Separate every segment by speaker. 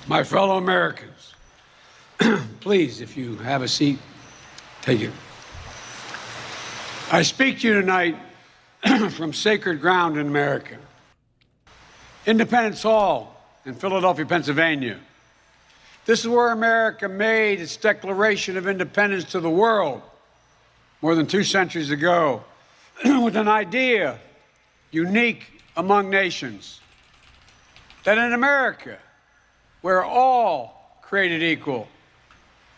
Speaker 1: My fellow Americans, please, if you have a seat, take it. I speak to you tonight from sacred ground in America. Independence Hall in Philadelphia, Pennsylvania. This is where America made its Declaration of Independence to the world more than 2 centuries ago with an idea unique among nations, that in America, we're all created equal.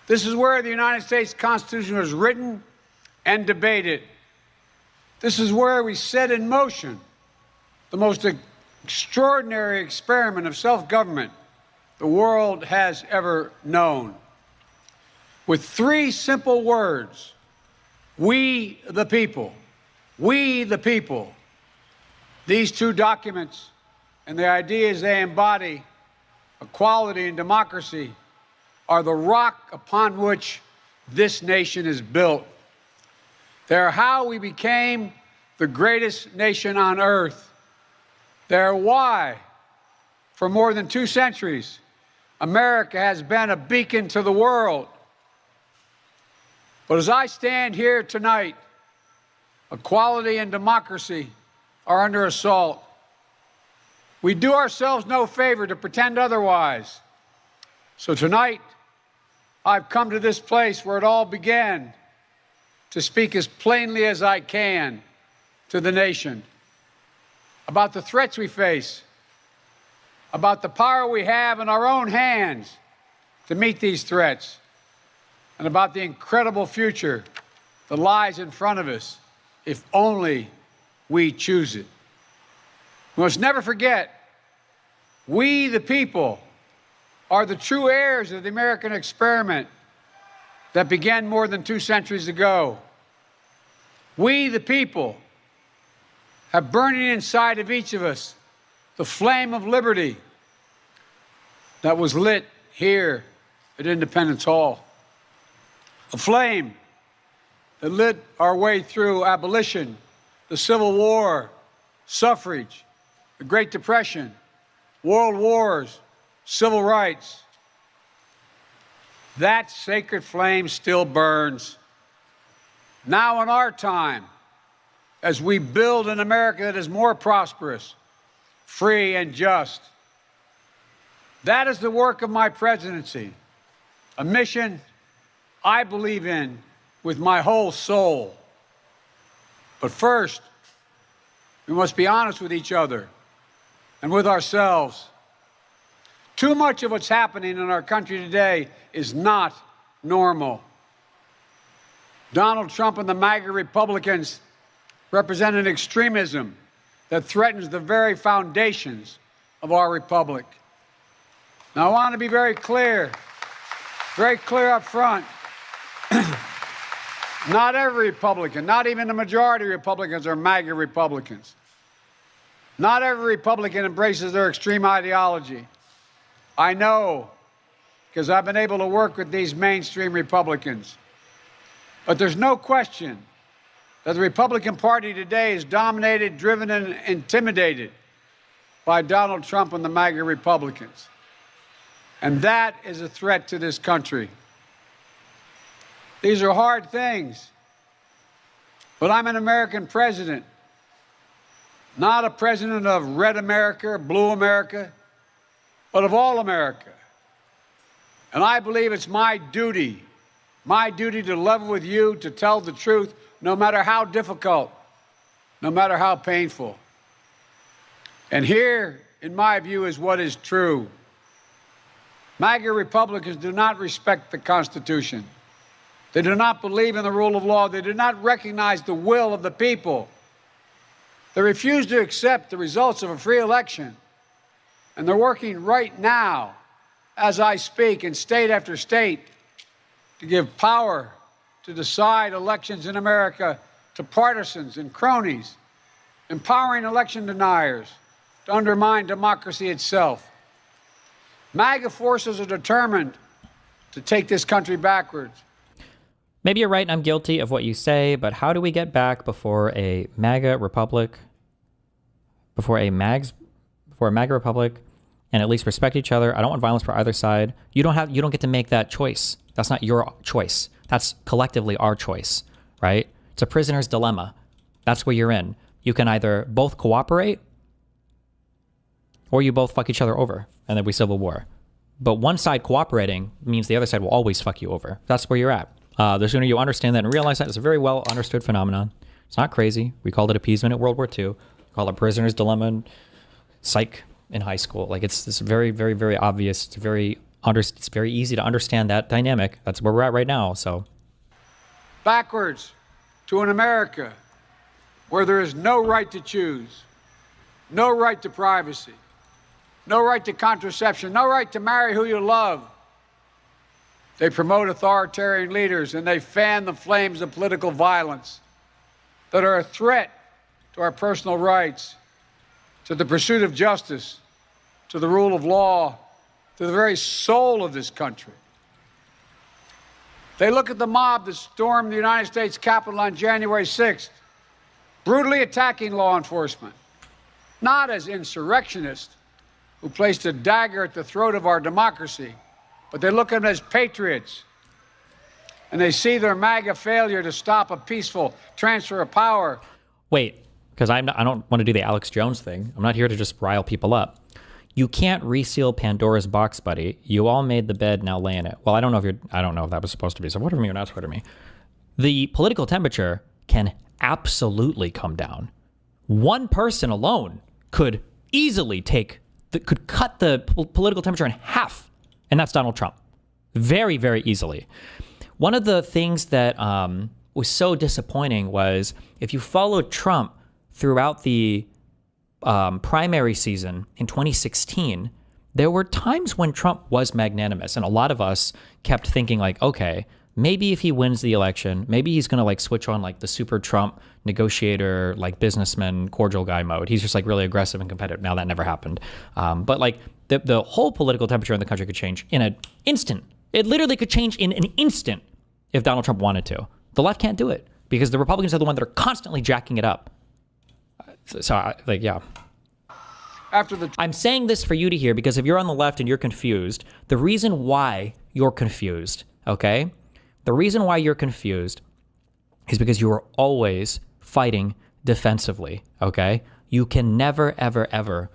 Speaker 1: This is where the United States Constitution was written and debated. This is where we set in motion the most extraordinary experiment of self-government the world has ever known. With 3 simple words: we the people, we the people. These 2 documents and the ideas they embody, equality and democracy, are the rock upon which this nation is built. They're how we became the greatest nation on earth. They're why, for more than 2 centuries, America has been a beacon to the world. But as I stand here tonight, equality and democracy are under assault. We do ourselves no favor to pretend otherwise. So tonight, I've come to this place where it all began to speak as plainly as I can to the nation about the threats we face, about the power we have in our own hands to meet these threats, and about the incredible future that lies in front of us if only we choose it. We must never forget, we the people are the true heirs of the American experiment that began more than 2 centuries ago. We the people have burning inside of each of us the flame of liberty that was lit here at Independence Hall. A flame that lit our way through abolition, the Civil War, suffrage, the Great Depression, world wars, civil rights. That sacred flame still burns. Now in our time, as we build an America that is more prosperous, free, and just. That is the work of my presidency, a mission I believe in with my whole soul. But first, we must be honest with each other and with ourselves. Too much of what's happening in our country today is not normal. Donald Trump and the MAGA Republicans represent an extremism that threatens the very foundations of our republic. Now, I want to be very clear up front. Not every Republican, not even the majority of Republicans, are MAGA Republicans. Not every Republican embraces their extreme ideology. I know, because I've been able to work with these mainstream Republicans. But there's no question that the Republican Party today is dominated, driven, and intimidated by Donald Trump and the MAGA Republicans. And that is a threat to this country. These are hard things. But I'm an American president, not a president of red America, blue America, but of all America. And I believe it's my duty to level with you, to tell the truth, no matter how difficult, no matter how painful. And here, in my view, is what is true. MAGA Republicans do not respect the Constitution. They do not believe in the rule of law. They do not recognize the will of the people. They refuse to accept the results of a free election. And they're working right now, as I speak, in state after state, to give power to decide elections in America to partisans and cronies, empowering election deniers to undermine democracy itself. MAGA forces are determined to take this country backwards.
Speaker 2: Maybe you're right and I'm guilty of what you say, but how do we get back before a MAGA republic, before a MAGA republic and at least respect each other. I don't want violence for either side. You don't get to make that choice. That's not your choice. That's collectively our choice, right? It's a prisoner's dilemma. That's where you're in. You can either both cooperate or you both fuck each other over and then we civil war. But one side cooperating means the other side will always fuck you over. That's where you're at. The sooner you understand that and realize that, it's a very well understood phenomenon. It's not crazy. We called it appeasement at World War II. We call it prisoner's dilemma in psych in high school. Like it's very, very, very obvious. It's very easy to understand that dynamic. That's where we're at right now. So
Speaker 1: backwards to an America where there is no right to choose, no right to privacy, no right to contraception, no right to marry who you love. They promote authoritarian leaders and they fan the flames of political violence that are a threat to our personal rights, to the pursuit of justice, to the rule of law, to the very soul of this country. They look at the mob that stormed the United States Capitol on January 6th, brutally attacking law enforcement, not as insurrectionists who placed a dagger at the throat of our democracy, but they look at them as patriots. And they see their MAGA failure to stop a peaceful transfer of power.
Speaker 2: Wait, because I don't want to do the Alex Jones thing. I'm not here to just rile people up. You can't reseal Pandora's box, buddy. You all made the bed, now lay in it. Well, I don't know if that was supposed to be. So whatever me or not whatever me. The political temperature can absolutely come down. One person alone could easily could cut the political temperature in half, and that's Donald Trump. Very, very easily. One of the things that was so disappointing was if you followed Trump throughout the primary season in 2016, there were times when Trump was magnanimous, and a lot of us kept thinking like, okay, maybe if he wins the election, maybe he's going to like switch on like the super Trump negotiator, like businessman, cordial guy mode. He's just like really aggressive and competitive. Now that never happened. But like the whole political temperature in the country could change in an instant. It literally could change in an instant if Donald Trump wanted to. The left can't do it because the Republicans are the ones that are constantly jacking it up. Yeah. I'm saying this for you to hear because if you're on the left and you're confused, the reason why you're confused, okay? The reason why you're confused is because you are always fighting defensively, okay? You can never, ever, ever...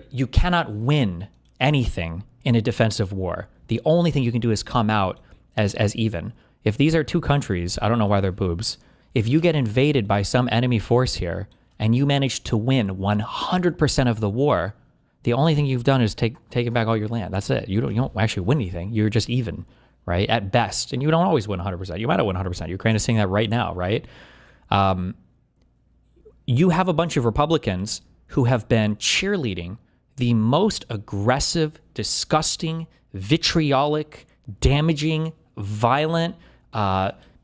Speaker 2: You cannot win anything in a defensive war. The only thing you can do is come out as even. If these are two countries, I don't know why they're boobs. If you get invaded by some enemy force here and you manage to win 100% of the war, the only thing you've done is taken back all your land. That's it. You don't actually win anything. You're just even, right? At best. And you don't always win 100%. You might not win 100%. Ukraine is saying that right now, right? You have a bunch of Republicans who have been cheerleading the most aggressive, disgusting, vitriolic, damaging, violent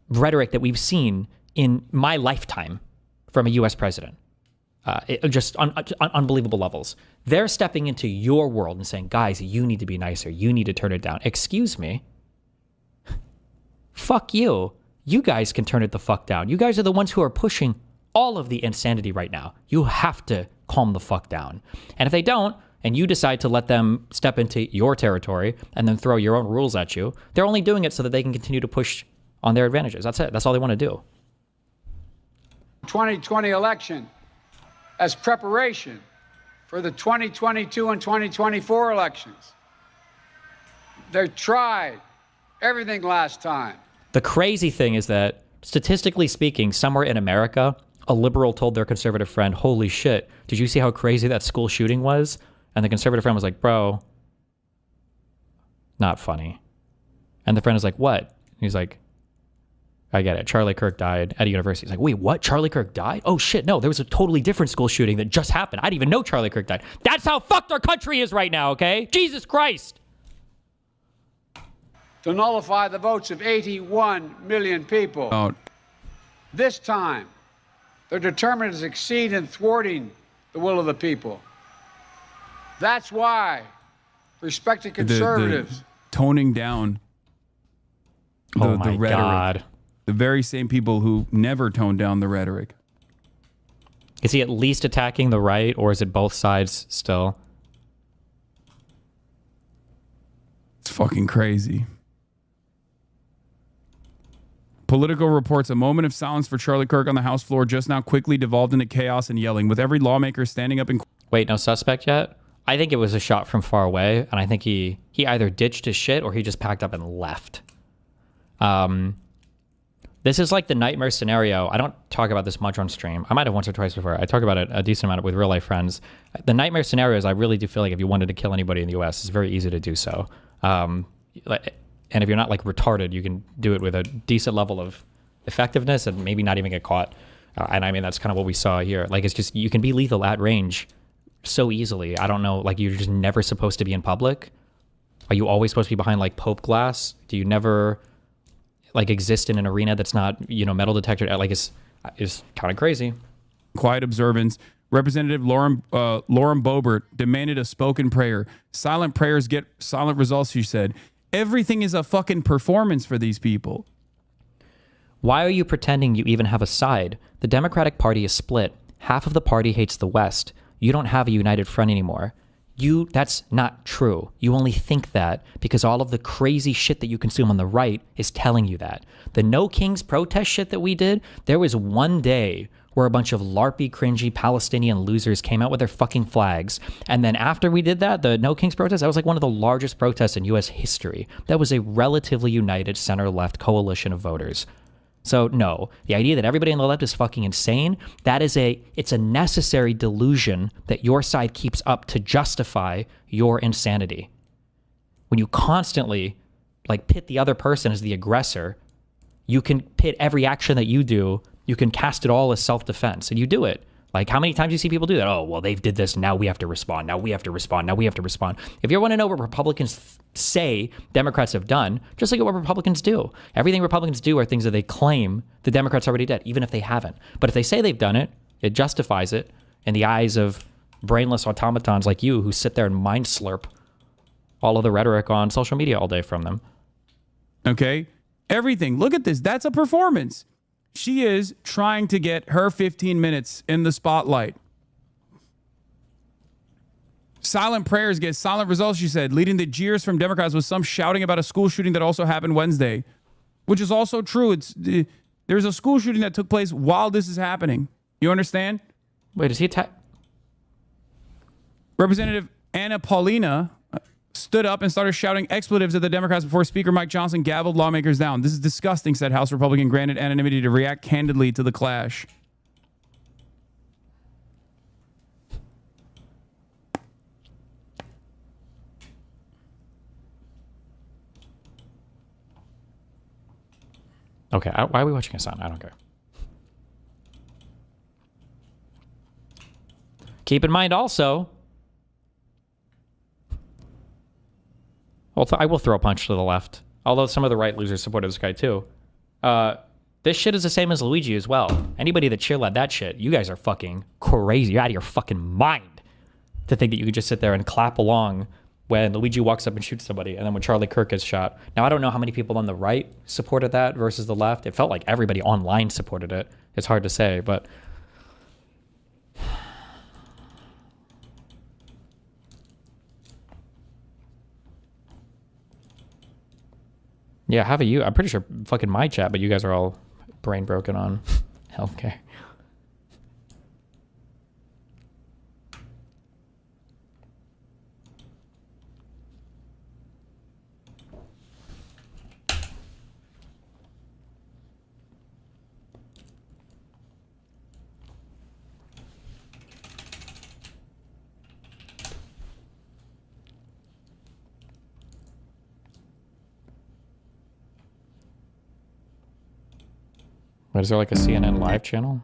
Speaker 2: rhetoric that we've seen in my lifetime from a U.S. president. Just on unbelievable levels. They're stepping into your world and saying, guys, you need to be nicer. You need to turn it down. Excuse me. Fuck you. You guys can turn it the fuck down. You guys are the ones who are pushing all of the insanity right now. You have to calm the fuck down. And if they don't, and you decide to let them step into your territory and then throw your own rules at you, they're only doing it so that they can continue to push on their advantages. That's it. That's all they want to do.
Speaker 1: 2020 election as preparation for the 2022 and 2024 elections. They tried everything last time.
Speaker 2: The crazy thing is that, statistically speaking, somewhere in America, a liberal told their conservative friend, holy shit, did you see how crazy that school shooting was? And the conservative friend was like, bro, not funny. And the friend is like, what? And he's like, I get it. Charlie Kirk died at a university. He's like, wait, what? Charlie Kirk died? Oh shit, no, there was a totally different school shooting that just happened. I didn't even know Charlie Kirk died. That's how fucked our country is right now, okay? Jesus Christ.
Speaker 1: To nullify the votes of 81 million people. This time, they're determined to succeed in thwarting the will of the people. That's why respected conservatives...
Speaker 3: The toning down the rhetoric.
Speaker 2: God.
Speaker 3: The very same people who never tone down the rhetoric.
Speaker 2: Is he at least attacking the right, or is it both sides still?
Speaker 3: It's fucking crazy. Politico reports a moment of silence for Charlie Kirk on the House floor just now quickly devolved into chaos and yelling, with every lawmaker standing up and...
Speaker 2: Wait, no suspect yet? I think it was a shot from far away, and I think he either ditched his shit or he just packed up and left. This is like the nightmare scenario. I don't talk about this much on stream. I might have once or twice before. I talk about it a decent amount with real life friends. The nightmare scenario is I really do feel like if you wanted to kill anybody in the US, it's very easy to do so. And if you're not like retarded, you can do it with a decent level of effectiveness and maybe not even get caught. And I mean, that's kind of what we saw here. Like, it's just, you can be lethal at range so easily. I don't know, like, you're just never supposed to be in public. Are you always supposed to be behind like Pope glass? Do you never like exist in an arena that's not, you know, metal detector? Like, it's kind of crazy.
Speaker 3: Quiet observance. Representative Lauren Boebert demanded a spoken prayer. Silent prayers get silent results, she said. Everything is a fucking performance for these people.
Speaker 2: Why are you pretending you even have a side? The Democratic Party is split. Half of the party hates the West. You don't have a united front anymore. That's not true. You only think that because all of the crazy shit that you consume on the right is telling you that. The No Kings protest shit that we did, there was one day where a bunch of LARPy, cringy Palestinian losers came out with their fucking flags. And then after we did that, the No Kings protest, that was like one of the largest protests in U.S. history. That was a relatively united center-left coalition of voters. So no, the idea that everybody on the left is fucking insane, it's a necessary delusion that your side keeps up to justify your insanity. When you constantly like pit the other person as the aggressor, you can pit every action that you do, you can cast it all as self-defense, and you do it. Like, how many times do you see people do that? Oh, well, they did this, now we have to respond, now we have to respond, now we have to respond. If you want to know what Republicans say Democrats have done, just look at what Republicans do. Everything Republicans do are things that they claim the Democrats already did, even if they haven't. But if they say they've done it, it justifies it in the eyes of brainless automatons like you who sit there and mind slurp all of the rhetoric on social media all day from them.
Speaker 3: Okay? Everything. Look at this. That's a performance. She is trying to get her 15 minutes in the spotlight. Silent prayers get silent results, she said, leading to jeers from Democrats with some shouting about a school shooting that also happened Wednesday, which is also true. There's a school shooting that took place while this is happening. You understand?
Speaker 2: Wait, is he attack?
Speaker 3: Representative Anna Paulina stood up and started shouting expletives at the Democrats before Speaker Mike Johnson gavelled lawmakers down. This is disgusting, said House Republican granted anonymity to react candidly to the clash.
Speaker 2: Okay, why are we watching Hasan? I don't care. Keep in mind also, I will throw a punch to the left, although some of the right losers supported this guy too. This shit is the same as Luigi as well. Anybody that cheerlead that shit, you guys are fucking crazy. You're out of your fucking mind to think that you could just sit there and clap along when Luigi walks up and shoots somebody, and then when Charlie Kirk is shot. Now, I don't know how many people on the right supported that versus the left. It felt like everybody online supported it. It's hard to say, but... Yeah, I'm pretty sure fucking my chat, but you guys are all brain broken on healthcare. Wait, is there like a CNN live channel?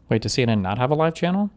Speaker 2: Wait, does CNN not have a live channel?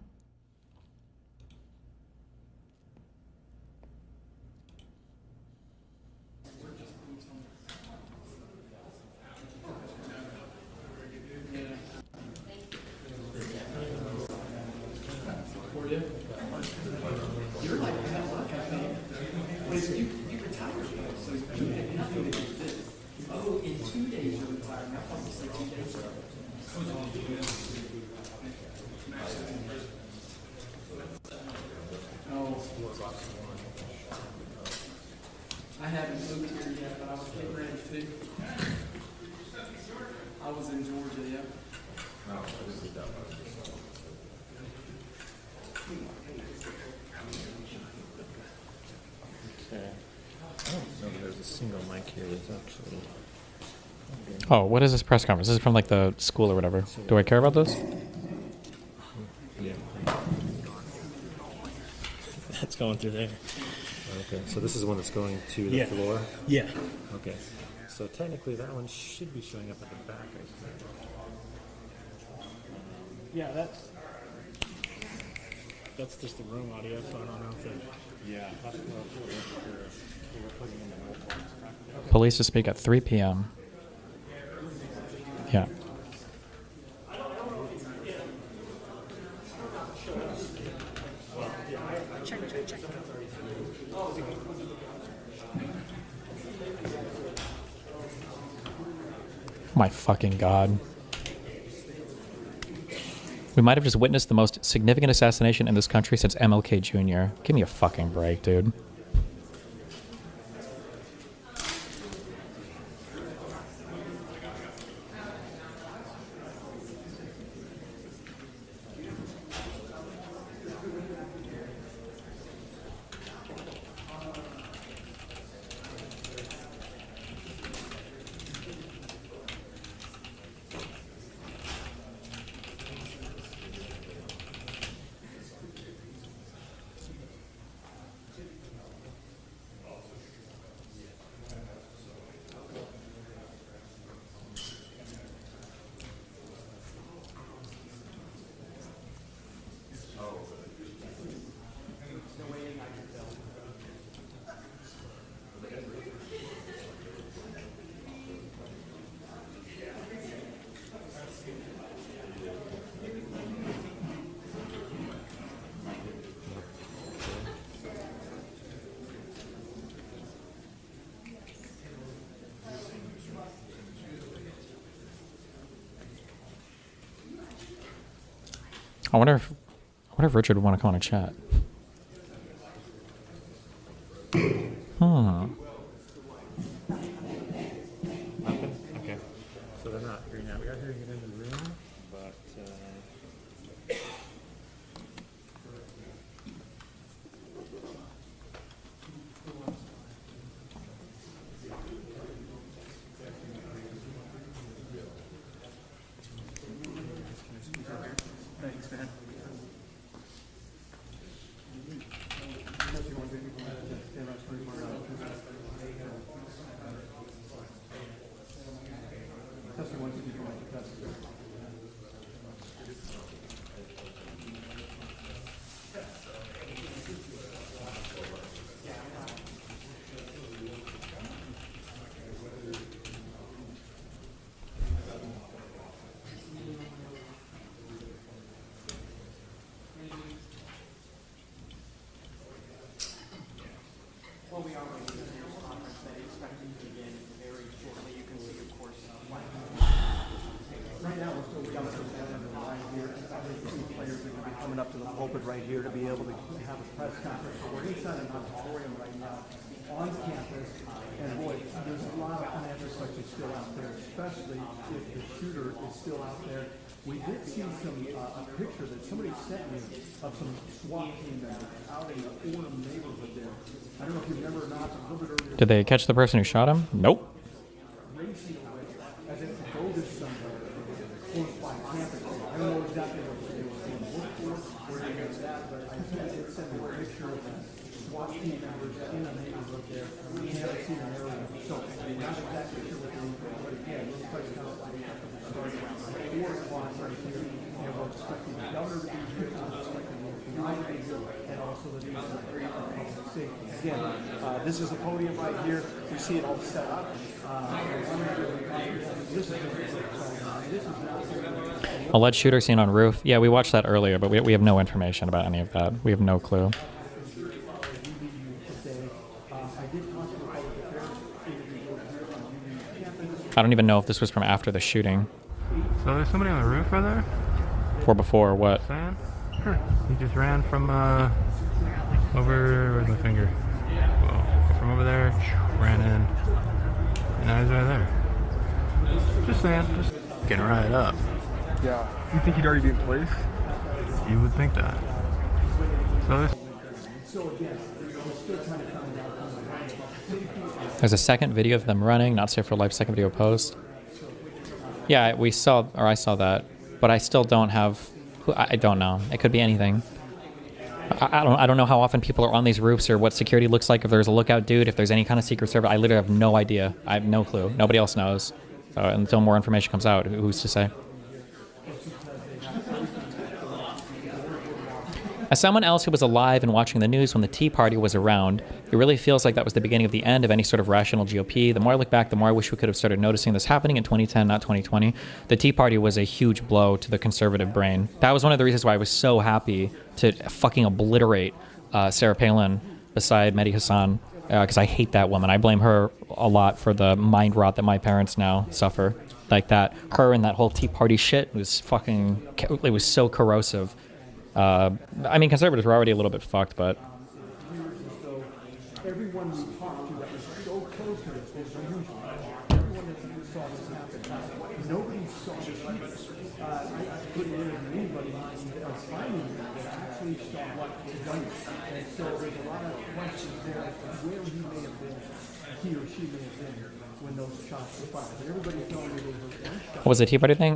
Speaker 4: I haven't moved here yet, but I was getting ready to. I was in Georgia, yeah.
Speaker 5: Okay. I don't know if there's a single mic here. There's actually.
Speaker 2: Oh, what is this press conference? This is from like the school or whatever. Do I care about this?
Speaker 5: Yeah. That's going through there. Okay, so this is the one that's going to the floor?
Speaker 6: Yeah.
Speaker 5: Okay. So technically that one should be showing up at the back, I think.
Speaker 6: Yeah, that's just the room audio, so I don't know if it. Yeah. That's what we're putting in the notebooks.
Speaker 2: Police to speak at 3 p.m. Yeah. My fucking God. We might have just witnessed the most significant assassination in this country since MLK Jr. Give me a fucking break, dude. I wonder if Richard would want to come on a chat.
Speaker 5: Okay. So they're not here now. We got here to get in the room, but
Speaker 4: Thanks, man. Well, we are going to the conference that is expected to begin very shortly. You can see, of course, right now we're still jumping right here. Two players are going to be coming up to the pulpit right here to be able to have a press conference. So we're inside an auditorium right now on campus, and boy, there's a lot of unanswered questions still out there, especially if the shooter is still out there. We did see a picture that somebody sent me of some SWAT team members out in the Orem neighborhood there. I don't know if you remember or not, a little bit earlier.
Speaker 2: Did they catch the person who shot him? Nope.
Speaker 4: Racing away as if to go to somewhere close by campus. I don't know exactly what they were going to look for, where they got that, but I did send me a picture of the SWAT team members in the neighborhood there. We haven't seen an area, so I'm not exactly sure what they're doing, but again, this place kind of like starting around 4 o'clock right here. And we're expecting the governor to be here, we're expecting the FBI to be here, and also the news and public safety. Again, this is a podium right here. We see it all set up.
Speaker 2: Alleged shooter seen on roof. Yeah, we watched that earlier, but we have no information about any of that. We have no clue. I don't even know if this was from after the shooting
Speaker 5: So there's somebody on the roof right there?
Speaker 2: or before. What?
Speaker 5: Sam? Sure. He just ran from over, where's my finger? Well, from over there, ran in. And now he's right there. Just saying, just getting right up.
Speaker 7: Yeah. You think he'd already be in place?
Speaker 5: You would think that. So this
Speaker 2: There's a second video of them running, not safe for life, second video post. Yeah, we saw, or I saw that, but I still don't have, I don't know. It could be anything. I don't know how often people are on these roofs or what security looks like, if there's a lookout dude, if there's any kind of secret service. I literally have no idea. I have no clue. Nobody else knows. So until more information comes out, who's to say? As someone else who was alive and watching the news when the Tea Party was around, it really feels like that was the beginning of the end of any sort of rational GOP. The more I look back, the more I wish we could have started noticing this happening in 2010, not 2020. The Tea Party was a huge blow to the conservative brain. That was one of the reasons why I was so happy to fucking obliterate Sarah Palin beside Mehdi Hasan, because I hate that woman. I blame her a lot for the mind rot that my parents now suffer. Like that, her and that whole Tea Party shit was fucking, it was so corrosive. I mean, conservatives were already a little bit fucked, but
Speaker 4: Everyone we talked to that was so close to this was unusual. Everyone that saw this happen, nobody saw this either. I couldn't interview anybody finding that actually saw what was done. And so there's a lot of questions there as to where he may have been, he or she may have been when those shots were fired. But everybody's knowing it was one shot.
Speaker 2: what was the Tea Party thing?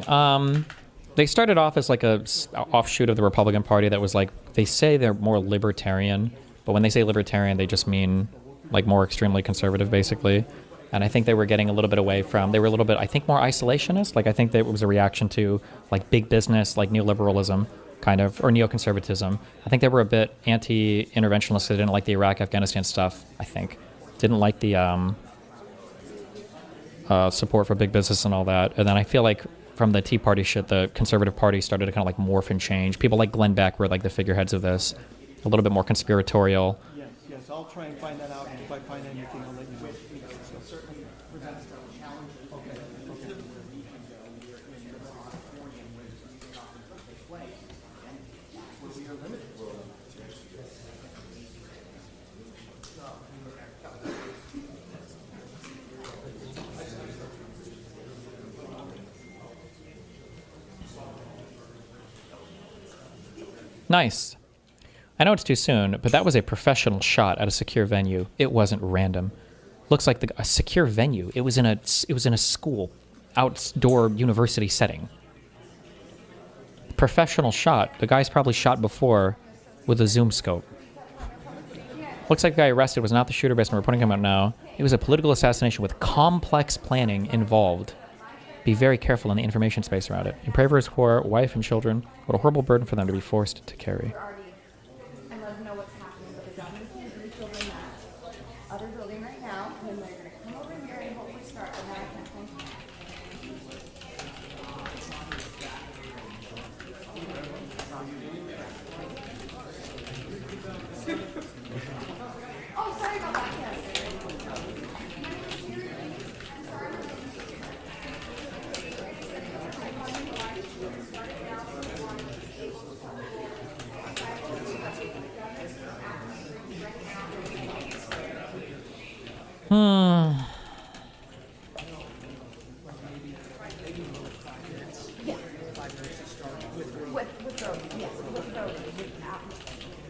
Speaker 2: They started off as like a offshoot of the Republican Party that was like, they say they're more libertarian, but when they say libertarian, they just mean like more extremely conservative, basically. And I think they were getting a little bit away from, they were a little bit, I think, more isolationist. Like, I think that it was a reaction to like big business, like neoliberalism, kind of, or neoconservatism. I think they were a bit anti-interventionist. They didn't like the Iraq, Afghanistan stuff, I think. Didn't like the support for big business and all that. And then I feel like from the Tea Party shit, the conservative party started to kind of like morph and change. People like Glenn Beck were like the figureheads of this, a little bit more conspiratorial.
Speaker 4: Yes, I'll try and find that out, and if I find anything, I'll let you know. So certainly presents a challenge. Okay.
Speaker 2: Nice. I know it's too soon, but that was a professional shot at a secure venue. It wasn't random. Looks like a secure venue. It was in a school, outdoor university setting. Professional shot. The guy's probably shot before with a zoom scope. Looks like the guy arrested was not the shooter based on reporting coming out now. It was a political assassination with complex planning involved. Be very careful in the information space around it. And pray for his poor wife and children. What a horrible burden for them to be forced to carry.
Speaker 8: And let them know what's happening. But the government can't do children that other building right now. And they're going to come over here and hopefully start a night campaign. Oh, sorry about that. Yes.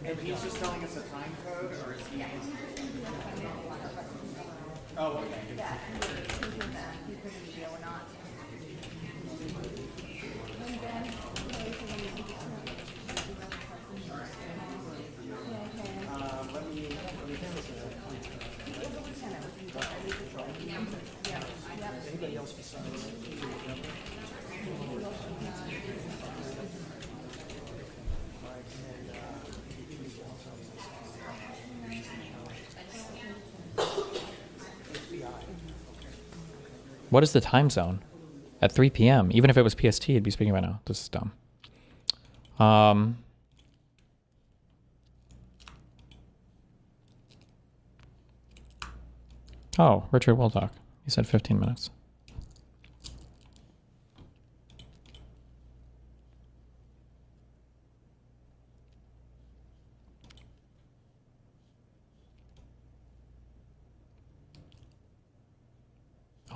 Speaker 9: And he's just telling us a time code, or is he? Oh, okay.
Speaker 8: Yeah. He couldn't deal or not. And then,
Speaker 4: Anybody else besides?
Speaker 2: What is the time zone? At 3 p.m. Even if it was PST, it'd be speaking right now. This is dumb. Oh, Richard Wildock. He said 15 minutes.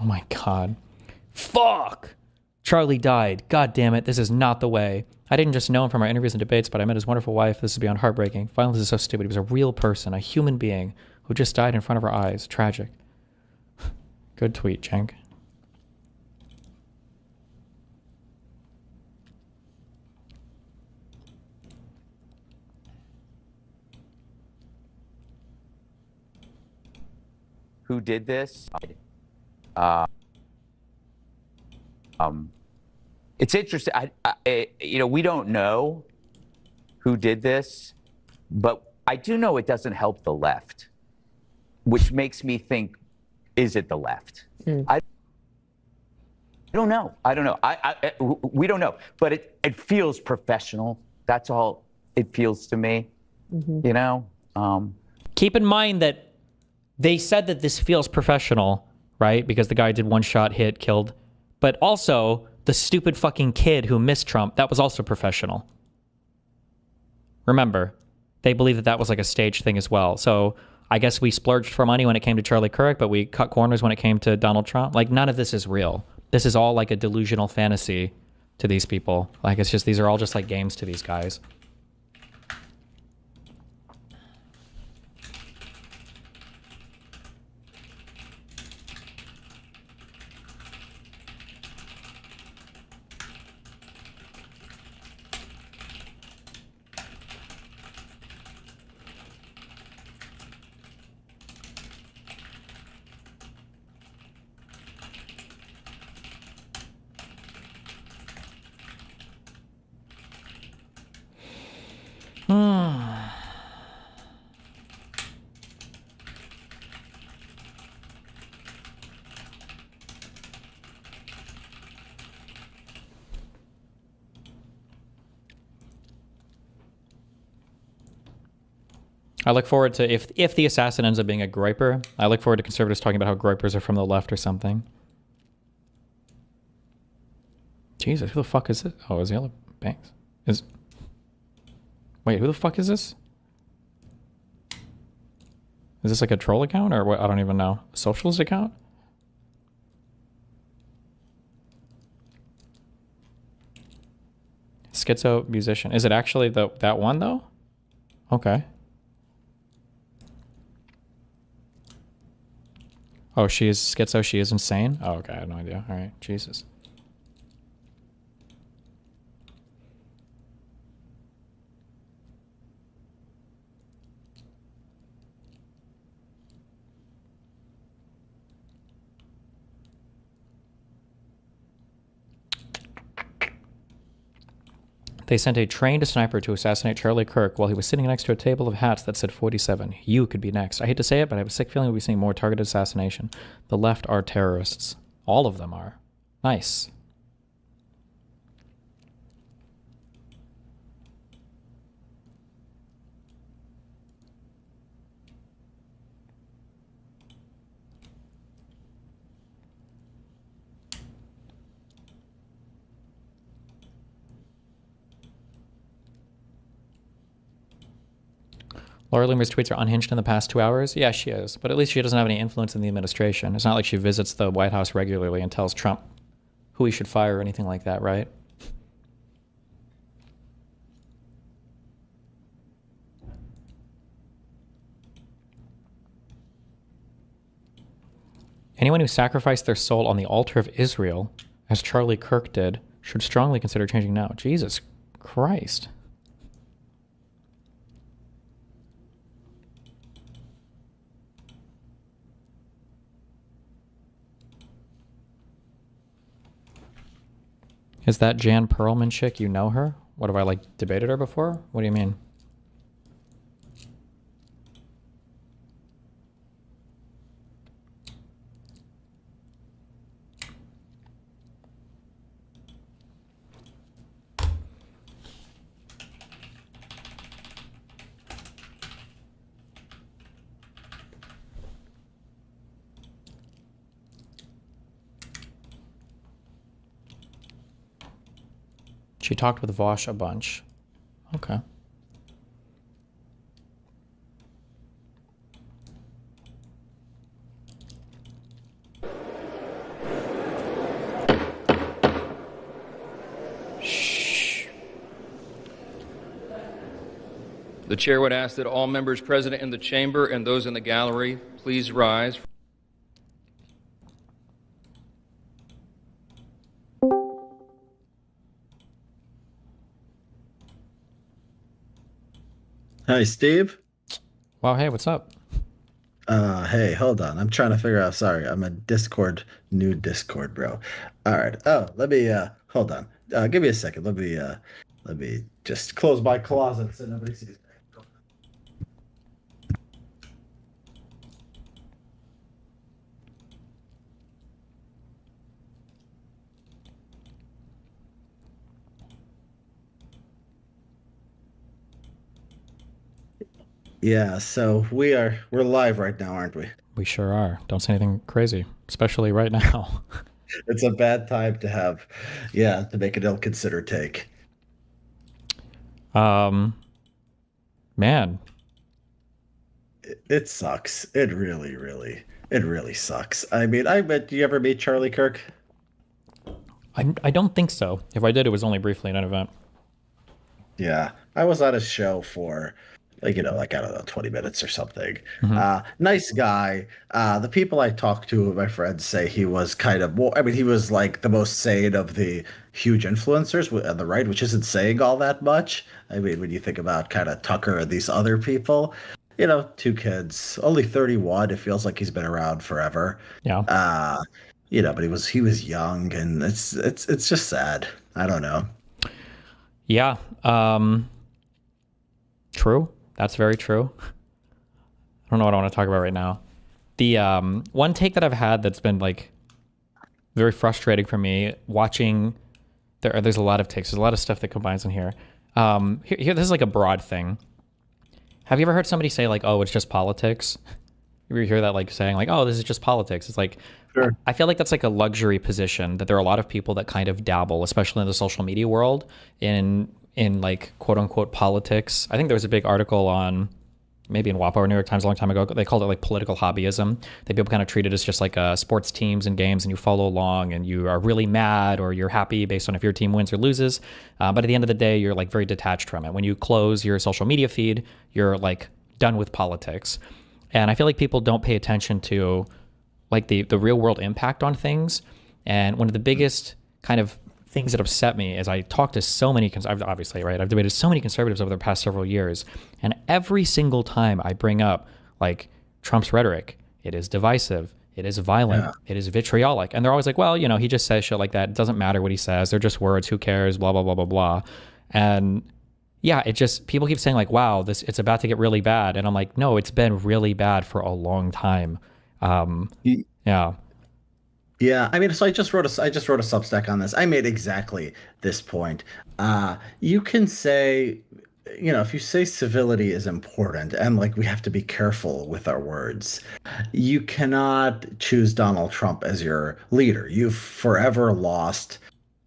Speaker 2: Oh my God. Fuck! Charlie died. God damn it. This is not the way. I didn't just know him from our interviews and debates, but I met his wonderful wife. This is beyond heartbreaking. Violence is so stupid. He was a real person, a human being who just died in front of our eyes. Tragic. Good tweet, Cenk.
Speaker 10: Who did this? It's interesting. We don't know who did this, but I do know it doesn't help the left, which makes me think, is it the left? I don't know. We don't know, but it feels professional. That's all it feels to me, you know?
Speaker 2: Keep in mind that they said that this feels professional, right? Because the guy did one shot, hit, killed. But also, the stupid fucking kid who missed Trump, that was also professional. Remember, they believe that that was like a staged thing as well. So I guess we splurged for money when it came to Charlie Kirk, but we cut corners when it came to Donald Trump. Like, none of this is real. This is all like a delusional fantasy to these people. Like, it's just, these are all just like games to these guys. I look forward to, if the assassin ends up being a groiper, I look forward to conservatives talking about how groipers are from the left or something. Jesus, who the fuck is it? Oh, is Yellow Banks? Wait, who the fuck is this? Is this like a troll account or what? I don't even know. A socialist account? Schizo musician. Is it actually that one though? Okay. Oh, she is schizo. She is insane. Oh, okay. I had no idea. All right. Jesus. They sent a trained sniper to assassinate Charlie Kirk while he was sitting next to a table of hats that said 47. You could be next. I hate to say it, but I have a sick feeling we'll be seeing more targeted assassination. The left are terrorists. All of them are. Nice. Laura Loomer's tweets are unhinged in the past 2 hours. Yeah, she is. But at least she doesn't have any influence in the administration. It's not like she visits the White House regularly and tells Trump who he should fire or anything like that, right? Anyone who sacrificed their soul on the altar of Israel, as Charlie Kirk did, should strongly consider changing now. Jesus Christ. Is that Jan Perlman chick? You know her? What, have I, like, debated her before? What do you mean? She talked with Vosh a bunch. Okay.
Speaker 11: The chair would ask that all members present in the chamber and those in the gallery please rise.
Speaker 12: Hi, Steve.
Speaker 2: Wow, hey, what's up?
Speaker 12: Hey, hold on. I'm trying to figure out. Sorry, I'm a new Discord, bro. All right. Oh, let me. Hold on. Give me a second. Let me just close my closet so nobody sees me. Yeah, so we're live right now, aren't we?
Speaker 2: We sure are. Don't say anything crazy, especially right now.
Speaker 12: It's a bad time to have, to make an ill-considered take.
Speaker 2: Man.
Speaker 12: It sucks. It really sucks. I mean, do you ever meet Charlie Kirk?
Speaker 2: I don't think so. If I did, it was only briefly in an event.
Speaker 12: Yeah, I was at a show for I don't know, 20 minutes or something.
Speaker 2: Mm-hmm.
Speaker 12: Nice guy. The people I talked to, my friends, say he was kind of more, I mean, he was like the most sane of the huge influencers on the right, which isn't saying all that much. I mean, when you think about kind of Tucker and these other people, 2 kids, only 31. It feels like he's been around forever.
Speaker 2: Yeah.
Speaker 12: But he was young, and it's just sad. I don't know.
Speaker 2: Yeah. True. That's very true. I don't know what I want to talk about right now. The one take that I've had that's been like very frustrating for me watching. There's a lot of takes. There's a lot of stuff that combines in here. Here, this is like a broad thing. Have you ever heard somebody say like, "Oh, it's just politics"? You ever hear that like saying like, "Oh, this is just politics"? It's like,
Speaker 12: sure.
Speaker 2: I feel like that's like a luxury position that there are a lot of people that kind of dabble, especially in the social media world, in like quote unquote politics. I think there was a big article on maybe in WAPO or New York Times a long time ago. They called it like political hobbyism. That people kind of treat it as just like sports teams and games, and you follow along and you are really mad or you're happy based on if your team wins or loses. But at the end of the day, you're like very detached from it. When you close your social media feed, you're like done with politics. And I feel like people don't pay attention to like the real world impact on things. And one of the biggest kind of things that upset me is I talked to so many, obviously, right? I've debated so many conservatives over the past several years. And every single time I bring up like Trump's rhetoric, it is divisive, it is violent, it is vitriolic. And they're always like, well, he just says shit like that. It doesn't matter what he says. They're just words. Who cares? Blah, blah, blah, blah, blah. And yeah, it just, people keep saying like, wow, it's about to get really bad. And I'm like, no, it's been really bad for a long time. Yeah.
Speaker 12: Yeah, I mean, so I just wrote a Substack on this. I made exactly this point. You can say, if you say civility is important and like we have to be careful with our words, you cannot choose Donald Trump as your leader. You've forever lost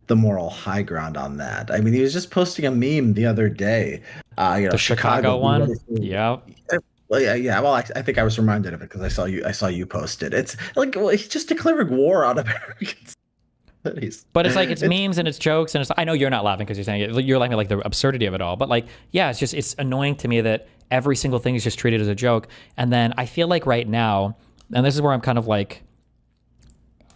Speaker 12: the moral high ground on that. I mean, he was just posting a meme the other day.
Speaker 2: The Chicago one. Yeah.
Speaker 12: Well, yeah. Well, I think I was reminded of it because I saw you post it. It's like, well, he's just declaring war on Americans.
Speaker 2: But it's like it's memes and it's jokes and it's. I know you're not laughing because you're saying it. You're laughing at like the absurdity of it all. But like, yeah, it's annoying to me that every single thing is just treated as a joke. And then I feel like right now, and this is where I'm kind of like,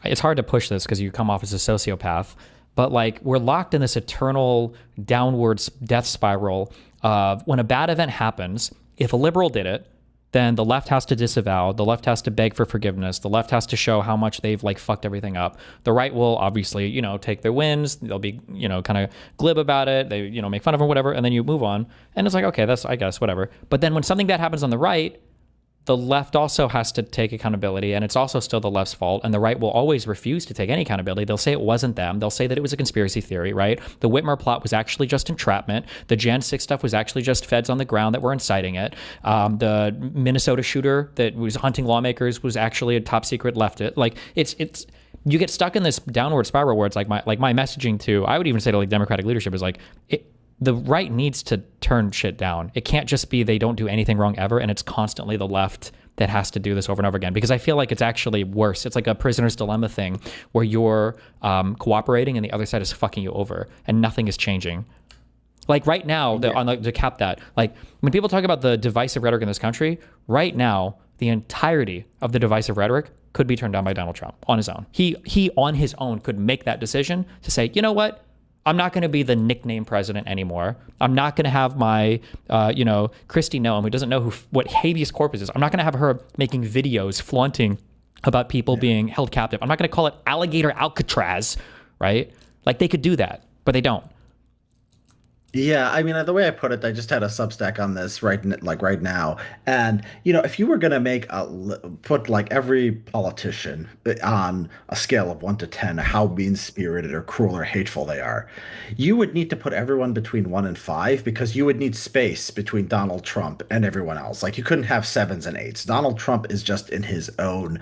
Speaker 2: it's hard to push this because you come off as a sociopath. But like we're locked in this eternal downwards death spiral of when a bad event happens. If a liberal did it, then the left has to disavow, the left has to beg for forgiveness, the left has to show how much they've like fucked everything up. The right will obviously, take their wins, they'll be, kind of glib about it, they, make fun of them or whatever, and then you move on. And it's like, okay, that's, I guess, whatever. But then when something bad happens on the right, the left also has to take accountability, and it's also still the left's fault, and the right will always refuse to take any accountability. They'll say it wasn't them. They'll say that it was a conspiracy theory, right? The Whitmer plot was actually just entrapment. The Jan 6 stuff was actually just feds on the ground that were inciting it. The Minnesota shooter that was hunting lawmakers was actually a top secret leftist. Like, it's you get stuck in this downward spiral where it's like my messaging to, I would even say to like Democratic leadership is like, the right needs to turn shit down. It can't just be they don't do anything wrong ever, and it's constantly the left that has to do this over and over again. Because I feel like it's actually worse. It's like a prisoner's dilemma thing where you're cooperating and the other side is fucking you over, and nothing is changing. Like right now, to cap that, like when people talk about the divisive rhetoric in this country, right now, the entirety of the divisive rhetoric could be turned down by Donald Trump on his own. He on his own could make that decision to say, you know what? I'm not going to be the nickname president anymore. I'm not going to have my, Kristi Noem, who doesn't know what habeas corpus is. I'm not going to have her making videos flaunting about people being held captive. I'm not going to call it alligator Alcatraz, right? Like they could do that, but they don't.
Speaker 12: Yeah, I mean, the way I put it, I just had a Substack on this right now, and if you were gonna put like every politician on a scale of 1 to 10, how mean-spirited or cruel or hateful they are, you would need to put everyone between 1 and 5 because you would need space between Donald Trump and everyone else. Like you couldn't have 7s and 8s. Donald Trump is just in his own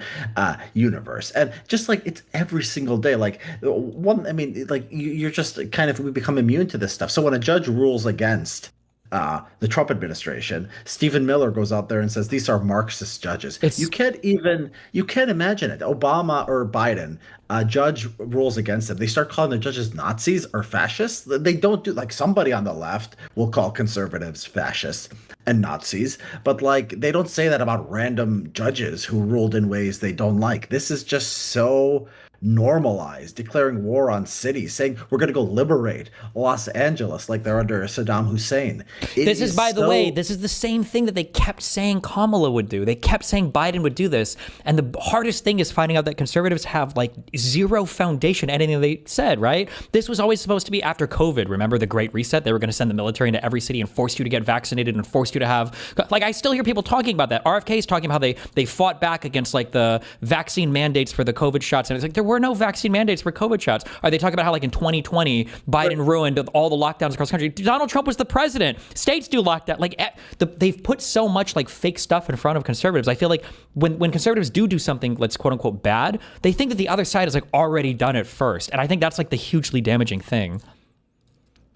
Speaker 12: universe, and just like it's every single day. Like you're just kind of we become immune to this stuff. So when a judge rules against the Trump administration, Stephen Miller goes out there and says these are Marxist judges. You can't imagine it. Obama or Biden, a judge rules against them. They start calling the judges Nazis or fascists. They don't do like somebody on the left will call conservatives fascists and Nazis, but like they don't say that about random judges who ruled in ways they don't like. This is just so normalized, declaring war on cities, saying we're going to go liberate Los Angeles like they're under Saddam Hussein.
Speaker 2: This is, by the way, this is the same thing that they kept saying Kamala would do. They kept saying Biden would do this. And the hardest thing is finding out that conservatives have like zero foundation in anything they said, right? This was always supposed to be after COVID. Remember the Great Reset? They were going to send the military into every city and force you to get vaccinated and force you to have, like, I still hear people talking about that. RFK is talking about how they fought back against like the vaccine mandates for the COVID shots. And it's like, there were no vaccine mandates for COVID shots. Are they talking about how like in 2020, Biden ruined all the lockdowns across the country? Donald Trump was the president. States do lockdown. Like they've put so much like fake stuff in front of conservatives. I feel like when conservatives do something, let's quote unquote bad, they think that the other side has like already done it first. And I think that's like the hugely damaging thing.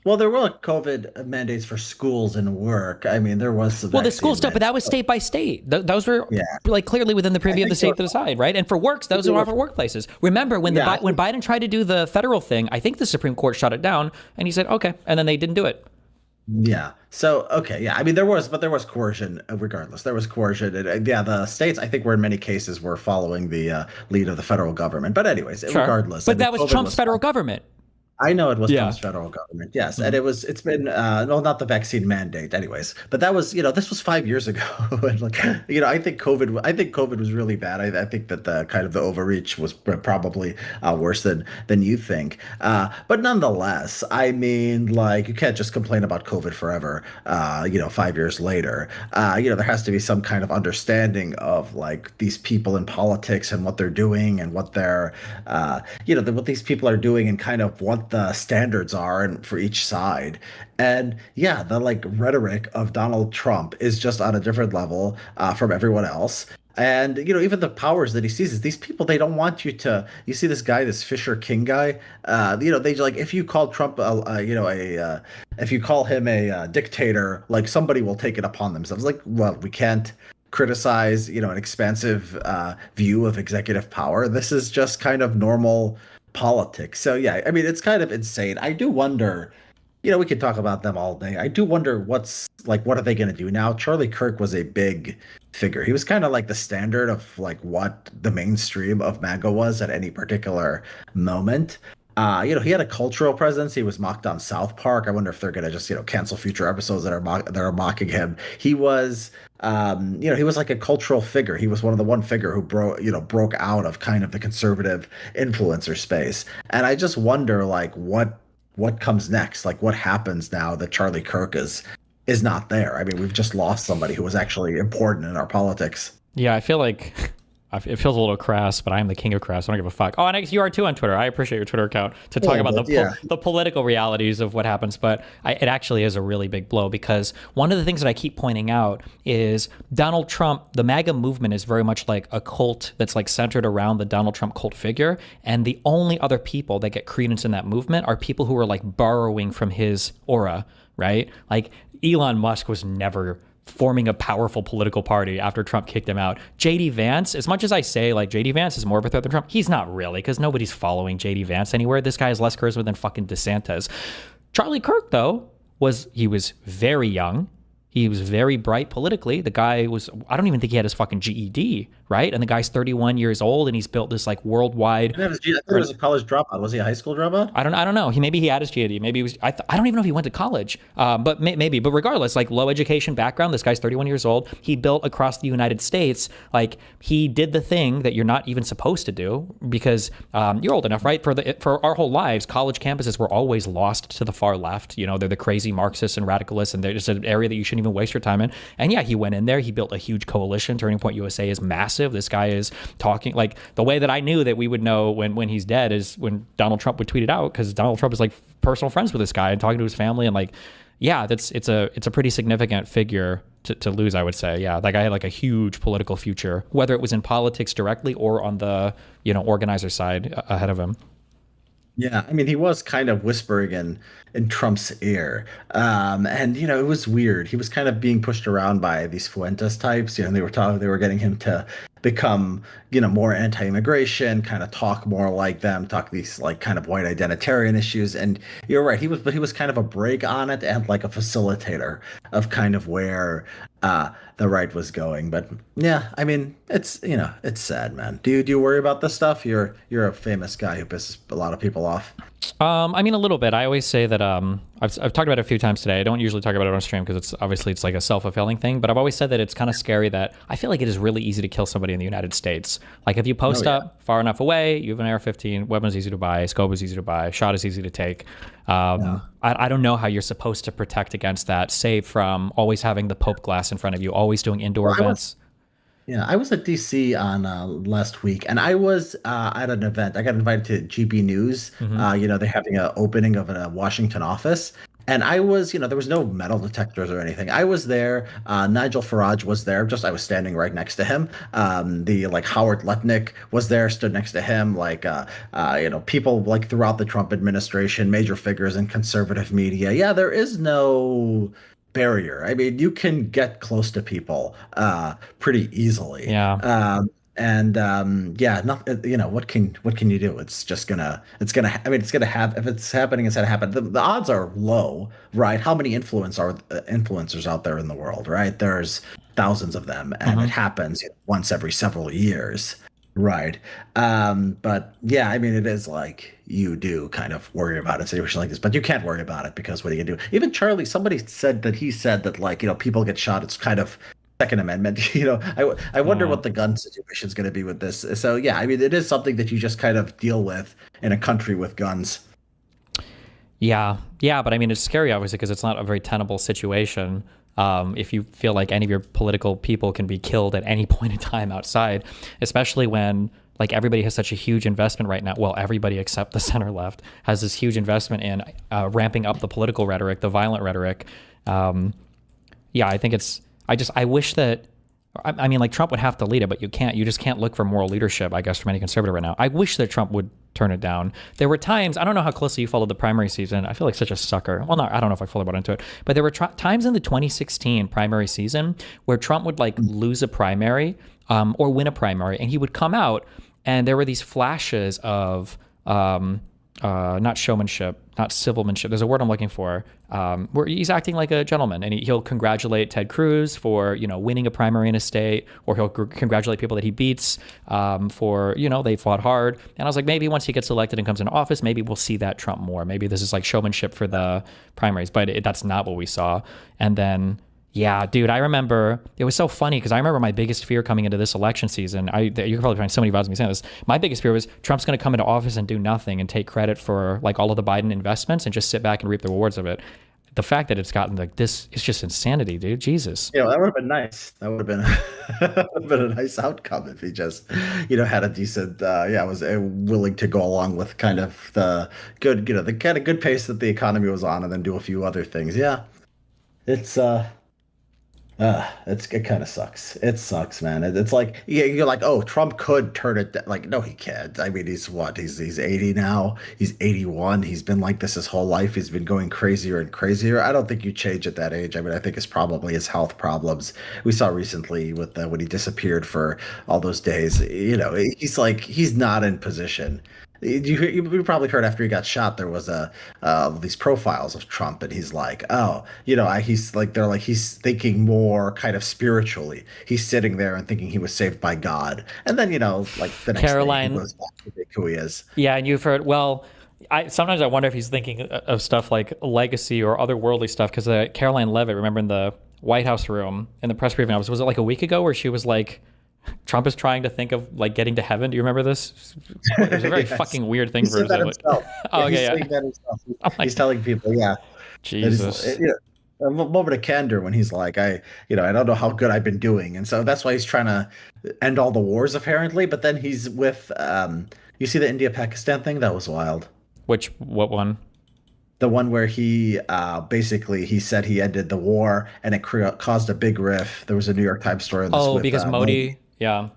Speaker 12: Well, there were COVID mandates for schools and work. I mean, there was some.
Speaker 2: Well, the school stuff, but that was state by state. Those were like clearly within the purview of the state to decide, right? And for works, those are for workplaces. Remember when when Biden tried to do the federal thing, I think the Supreme Court shut it down, and he said okay, and then they didn't do it.
Speaker 12: Yeah. So okay. Yeah. I mean, there was coercion. Regardless, there was coercion. The states, I think, were in many cases were following the lead of the federal government. But anyways, regardless.
Speaker 2: But that was Trump's federal government.
Speaker 12: I know it was Trump's federal government, yes, and it's been not the vaccine mandate, anyways. But that was this was 5 years ago, and like I think COVID was really bad. I think that the kind of the overreach was probably worse than you think. But nonetheless, I mean, like you can't just complain about COVID forever. 5 years later, there has to be some kind of understanding of like these people in politics and what they're doing and what they're what these people are doing and kind of what the standards are and for each side. And the like rhetoric of Donald Trump is just on a different level from everyone else. And even the powers that he seizes, these people, they don't want you to. You see this guy, this Fisher King guy. They like if you call Trump, if you call him a dictator, like somebody will take it upon themselves. Like, well, we can't criticize an expansive view of executive power. This is just kind of normal politics. So I mean, it's kind of insane. I do wonder, we could talk about them all day. I do wonder what are they going to do now? Charlie Kirk was a big figure. He was kind of like the standard of like what the mainstream of MAGA was at any particular moment. He had a cultural presence. He was mocked on South Park. I wonder if they're going to just cancel future episodes that are mocking him. He was he was like a cultural figure. He was one figure who broke out of kind of the conservative influencer space. And I just wonder like what comes next? Like what happens now that Charlie Kirk is not there? I mean, we've just lost somebody who was actually important in our politics.
Speaker 2: Yeah, I feel like it feels a little crass, but I'm the king of crass. I don't give a fuck. Oh, and I guess you are too on Twitter. I appreciate your Twitter account to talk about the political realities of what happens. But it actually is a really big blow because one of the things that I keep pointing out is Donald Trump, the MAGA movement is very much like a cult that's like centered around the Donald Trump cult figure. And the only other people that get credence in that movement are people who are like borrowing from his aura, right? Like Elon Musk was never forming a powerful political party after Trump kicked him out. JD Vance, as much as I say like JD Vance is more of a threat than Trump, he's not really because nobody's following JD Vance anywhere. This guy has less charisma than fucking DeSantis. Charlie Kirk, though, he was very young. He was very bright politically. The guy was, I don't even think he had his fucking GED, right? And the guy's 31 years old and he's built this like worldwide.
Speaker 12: I thought he was a college dropout. Was he a high school dropout?
Speaker 2: I don't know. Maybe he had his GED. Maybe he was, I don't even know if he went to college, but maybe, but regardless, like low education background, this guy's 31 years old. He built across the United States. Like he did the thing that you're not even supposed to do because you're old enough, right? For our whole lives, college campuses were always lost to the far left. You know, they're the crazy Marxists and radicalists, and they're just an area that you shouldn't even waste your time in. And yeah, he went in there. He built a huge coalition. Turning Point USA is massive. This guy is talking like the way that I knew that we would know when he's dead is when Donald Trump would tweet it out, because Donald Trump is like personal friends with this guy and talking to his family, and like, yeah, it's a pretty significant figure to lose, I would say. Yeah, that guy had like a huge political future, whether it was in politics directly or on the, you know, organizer side ahead of him.
Speaker 12: Yeah, I mean, he was kind of whispering in Trump's ear, and you know, it was weird. He was kind of being pushed around by these Fuentes types. You know, they were getting him to become, you know, more anti-immigration, kind of talk more like them, talk these like kind of white identitarian issues. And you're right, he was kind of a brake on it and like a facilitator of kind of where the right was going. But yeah, I mean, it's, you know, it's sad, man. Do you worry about this stuff? You're a famous guy who pisses a lot of people off.
Speaker 2: I mean, a little bit. I always say that I've talked about it a few times today. I don't usually talk about it on stream because it's like a self-fulfilling thing. But I've always said that it's kind of scary that I feel like it is really easy to kill somebody in the United States. Like if you post up far enough away, you have an AR-15, weapon is easy to buy, scope is easy to buy, shot is easy to take. I don't know how you're supposed to protect against that, save from always having the Pope glass in front of you, always doing indoor events.
Speaker 12: Yeah, I was at DC on last week, and I was at an event. I got invited to GB News. You know, they're having an opening of a Washington office, and I was, you know, there was no metal detectors or anything. I was there. Nigel Farage was there. I was standing right next to him. The like Howard Lutnick was there, stood next to him. Like, you know, people like throughout the Trump administration, major figures in conservative media. Yeah, there is no barrier. I mean, you can get close to people pretty easily.
Speaker 2: Yeah.
Speaker 12: Yeah, not, you know, what can you do? It's gonna I mean, it's gonna have, if it's happening, it's gonna happen. The odds are low, right? How many influencers out there in the world, right? There's thousands of them, and it happens once every several years. Right. But yeah, I mean, it is like you do kind of worry about a situation like this, but you can't worry about it because what are you gonna do? Even somebody said that like, you know, people get shot. It's kind of Second Amendment. You know, I wonder what the gun situation is going to be with this. So yeah, I mean, it is something that you just kind of deal with in a country with guns.
Speaker 2: Yeah. But I mean, it's scary, obviously, because it's not a very tenable situation. If you feel like any of your political people can be killed at any point in time outside, especially when like everybody has such a huge investment right now. Well, everybody except the center left has this huge investment in ramping up the political rhetoric, the violent rhetoric. Yeah, I think I wish that, I mean, like Trump would have to lead it, but you just can't look for moral leadership, I guess, from any conservative right now. I wish that Trump would turn it down. There were times, I don't know how closely you followed the primary season. I feel like such a sucker. Well, no, I don't know if I fully bought into it, but there were times in the 2016 primary season where Trump would like lose a primary or win a primary, and he would come out and there were these flashes of not showmanship, not civilmanship. There's a word I'm looking for, where he's acting like a gentleman, and he'll congratulate Ted Cruz for, you know, winning a primary in a state, or he'll congratulate people that he beats for, you know, they fought hard. And I was like, maybe once he gets elected and comes into office, maybe we'll see that Trump more. Maybe this is like showmanship for the primaries, but that's not what we saw. And then, yeah, dude, I remember it was so funny because I remember my biggest fear coming into this election season. You can probably find so many videos of me saying this. My biggest fear was Trump's going to come into office and do nothing and take credit for like all of the Biden investments and just sit back and reap the rewards of it. The fact that it's gotten like this is just insanity, dude. Jesus.
Speaker 12: Yeah, that would have been nice. That would have been a nice outcome if he just, you know, had a decent, was willing to go along with kind of the good, you know, the kind of good pace that the economy was on, and then do a few other things. Yeah, it kind of sucks. It sucks, man. It's like, yeah, you're like, oh, Trump could turn it down. Like, no, he can't. I mean, he's 80 now. He's 81. He's been like this his whole life. He's been going crazier and crazier. I don't think you change at that age. I mean, I think it's probably his health problems. We saw recently with when he disappeared for all those days. You know, he's not in position You probably heard after he got shot, there was these profiles of Trump, and he's like, oh, he's like, they're like, he's thinking more kind of spiritually. He's sitting there and thinking he was saved by God, and then like the next day he
Speaker 2: Caroline,
Speaker 12: goes back to think who he is.
Speaker 2: yeah, and you've heard, well, sometimes I wonder if he's thinking of stuff like legacy or otherworldly stuff, because Caroline Levitt, remember in the White House room in the press briefing, was it like a week ago, where she was like, Trump is trying to think of like getting to heaven. Do you remember this? It was a very
Speaker 12: Yes.
Speaker 2: fucking weird thing
Speaker 12: He
Speaker 2: for her
Speaker 12: said
Speaker 2: to
Speaker 12: that
Speaker 2: say.
Speaker 12: himself.
Speaker 2: Oh,
Speaker 12: He's
Speaker 2: okay, yeah.
Speaker 12: saying that himself.
Speaker 2: I'm like,
Speaker 12: He's telling people, yeah.
Speaker 2: Jesus.
Speaker 12: A moment of candor when he's like, I don't know how good I've been doing, and so that's why he's trying to end all the wars apparently. But then he's with, you see the India-Pakistan thing? That was wild.
Speaker 2: What one?
Speaker 12: The one where he basically he said he ended the war, and it caused a big riff. There was a New York Times story on this.
Speaker 2: Oh,
Speaker 12: with,
Speaker 2: because Modi, yeah.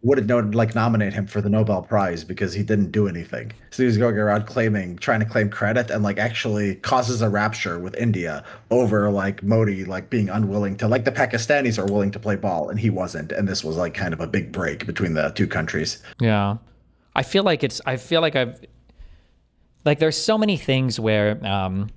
Speaker 12: wouldn't nominate him for the Nobel Prize because he didn't do anything. So he was going around trying to claim credit, and like actually causes a rupture with India over like Modi like being unwilling to, like, the Pakistanis are willing to play ball and he wasn't, and this was like kind of a big break between the two countries.
Speaker 2: Yeah. I feel like I've like, there's so many things where,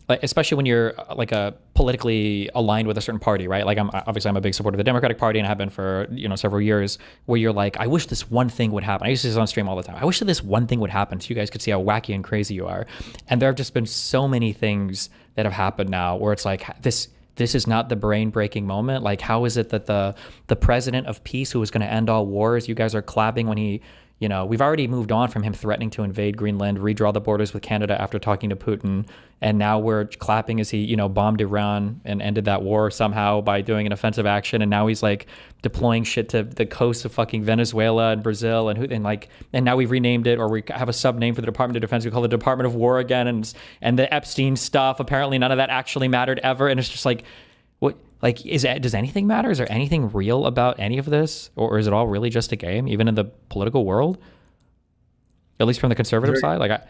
Speaker 2: like, especially when you're like a politically aligned with a certain party, right? Like, I'm a big supporter of the Democratic Party, and I have been for several years. Where you're like, I wish this one thing would happen. I used to do this on stream all the time. I wish that this one thing would happen, so you guys could see how wacky and crazy you are. And there have just been so many things that have happened now where it's like, this is not the brain-breaking moment. Like, how is it that the president of peace, who was going to end all wars, you guys are clapping when he. We've already moved on from him threatening to invade Greenland, redraw the borders with Canada after talking to Putin. And now we're clapping as he, bombed Iran and ended that war somehow by doing an offensive action. And now he's like deploying shit to the coast of fucking Venezuela and Brazil. And now we've renamed it, or we have a sub name for the Department of Defense. We call it the Department of War again. And the Epstein stuff, apparently none of that actually mattered ever. And it's just like, what? Like, does anything matter? Is there anything real about any of this? Or is it all really just a game, even in the political world? At least from the conservative side? Like,